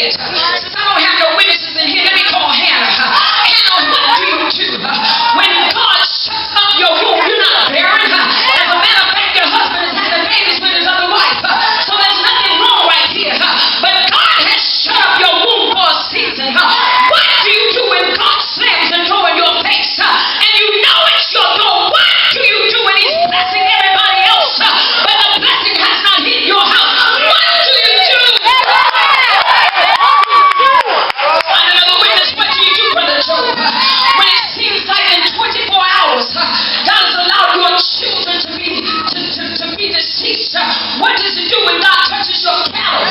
said. Since I don't have no witnesses in here, let me call Hannah. Hannah, what do you do when God shuts up your womb? You're not barren. As a matter of fact, your husband is having babies with his other wife. So there's nothing wrong right here. But God has shut up your womb for a season. What do you do when God slams the door in your face? And you know it's your door. What do you do when He's blessing everybody else? But the blessing has not hit your house. What do you do? Find another witness. What do you do, Brother Job? When it seems like in 24 hours, God has allowed your children to be deceased. What does it do when God touches your cattle?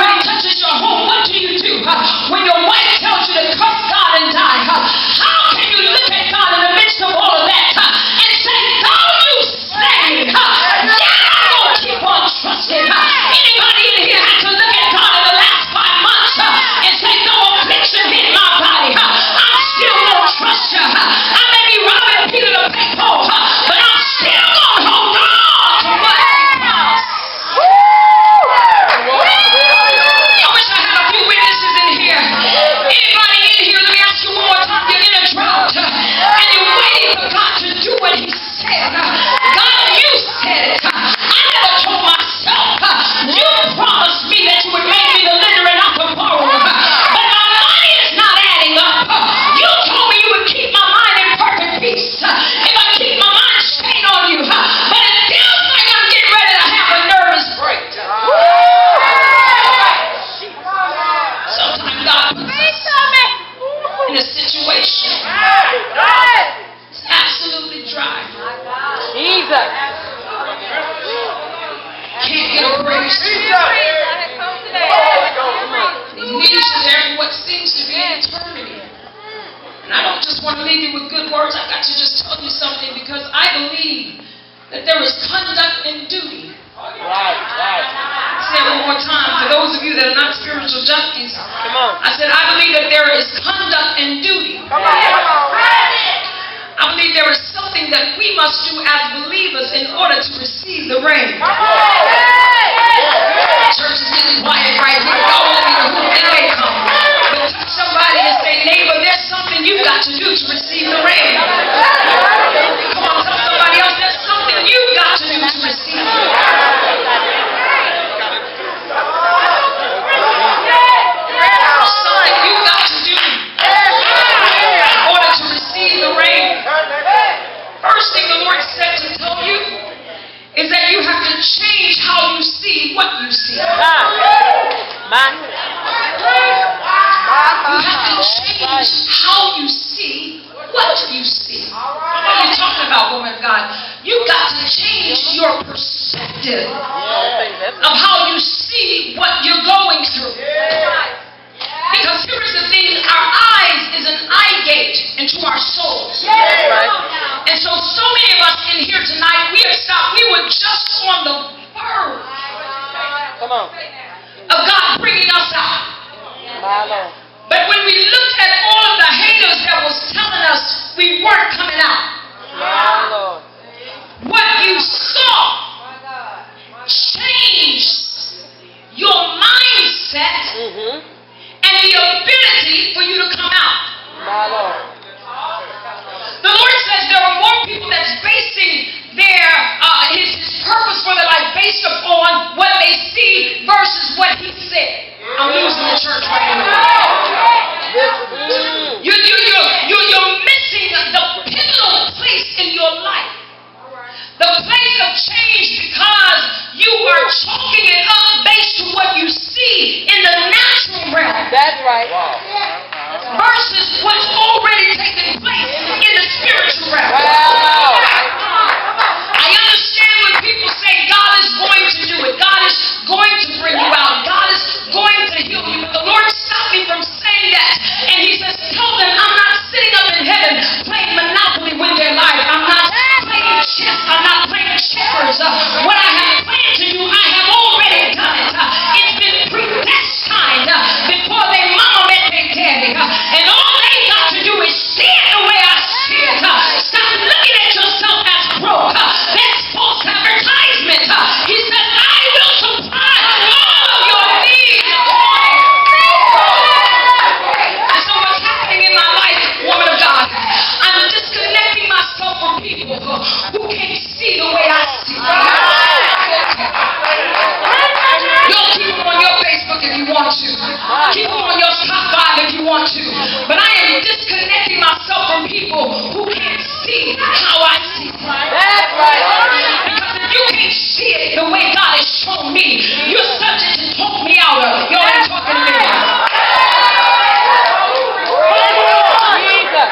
When He touches your home, what do you do? When your wife tells you to curse God and die, how can you look at God in the midst of all of that and say, "Though you slay me, yet I'm going to keep on trusting"? Anybody in here had to look at God in the last 5 months and say, "Though affliction hit my body, I'm still going to trust you. I may be robbing Peter to pay Paul, but I'm still going to hold on to what He promised." I wish I had a few witnesses in here. Anybody in here, let me ask you one more time. You're in a drought and you're waiting for God to do what He said. God, you said it. I never told myself. You promised me that you would make me the lender and not the borrower. But my money is not adding up. You told me you would keep my mind in perfect peace if I keep my mind stayed on you. But it feels like I'm getting ready to have a nervous breakdown. Sometimes God puts us in a situation. It's absolutely dry. Jesus. Can't get a break. He leads you there for what seems to be an eternity. And I don't just want to leave you with good words. I've got to just tell you something, because I believe that there is conduct and duty. Right. Say it one more time for those of you that are not spiritual junkies. Come on. I said, I believe that there is conduct and duty. Come on. I believe there is something that we must do as believers in order to receive the rain. Church is getting quiet right here. Y'all want me to hoop, it may come. But touch somebody and say, "Neighbor, there's something you've got to do to receive the rain." Come on, tell somebody else, there's something you've got to do to receive it. Something you've got to do in order to receive the rain. First thing the Lord said to tell you is that you have to change how you see what you see. You have to change how you see what you see. What are you talking about, woman of God? You've got to change your perspective of how you see what you're going through. Because here's the thing, our eyes is an eye gate into our souls. And so many of us in here tonight, we have stopped. We were just on the verge of God bringing us out. But when we looked at all of the haters that was telling us we weren't coming out, what you saw changed your mindset and the ability for you to come out. The Lord says there are more people that's basing their his purpose for their life based upon what they see versus what He said. I'm losing the church right now. You're missing the pivotal place in your life. The place of change, because you are chalking it up based on what you see in the natural realm. That's right. Versus what's already taken place in the spiritual realm. I understand when people say God is going to do it. God is going to bring you out. God is going to heal you. But the Lord stopped me from saying that. And He says, tell them I'm not sitting up in heaven playing Monopoly with their life. I'm not playing chess. I'm not playing checkers. What I have planned to do, I have already done it. It's been predestined before their mama met their daddy. And all they got to do is see it the way I see it. Stop looking at yourself as broke. That's false advertisement. He says, I will Keep them on your top 5 if you want to. But I am disconnecting myself from people who can't see how I see. That's right. Because if you can't see it the way God has shown me, you're subject to talk me out of. Y'all ain't talking to me. Jesus.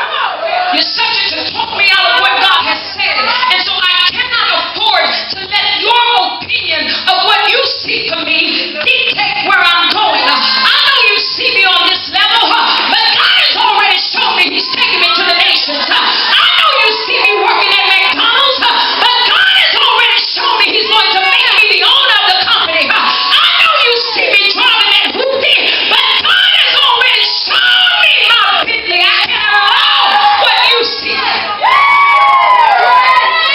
You're subject to talk me out of what God has said. And so I cannot afford to let your opinion of what you see for me dictate where I'm going. I know you see me on this level, but God has already shown me He's taking me to the nations. I know you see me working at McDonald's, but God has already shown me He's going to make me the owner of the company. I know you see me driving that hoopty, but God has already shown me my Bentley. I can't allow what you see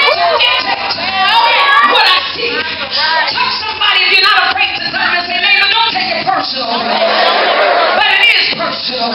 to dictate what I see. Touch somebody if you're not afraid to tell them and say, neighbor, don't take it personal. But it is personal.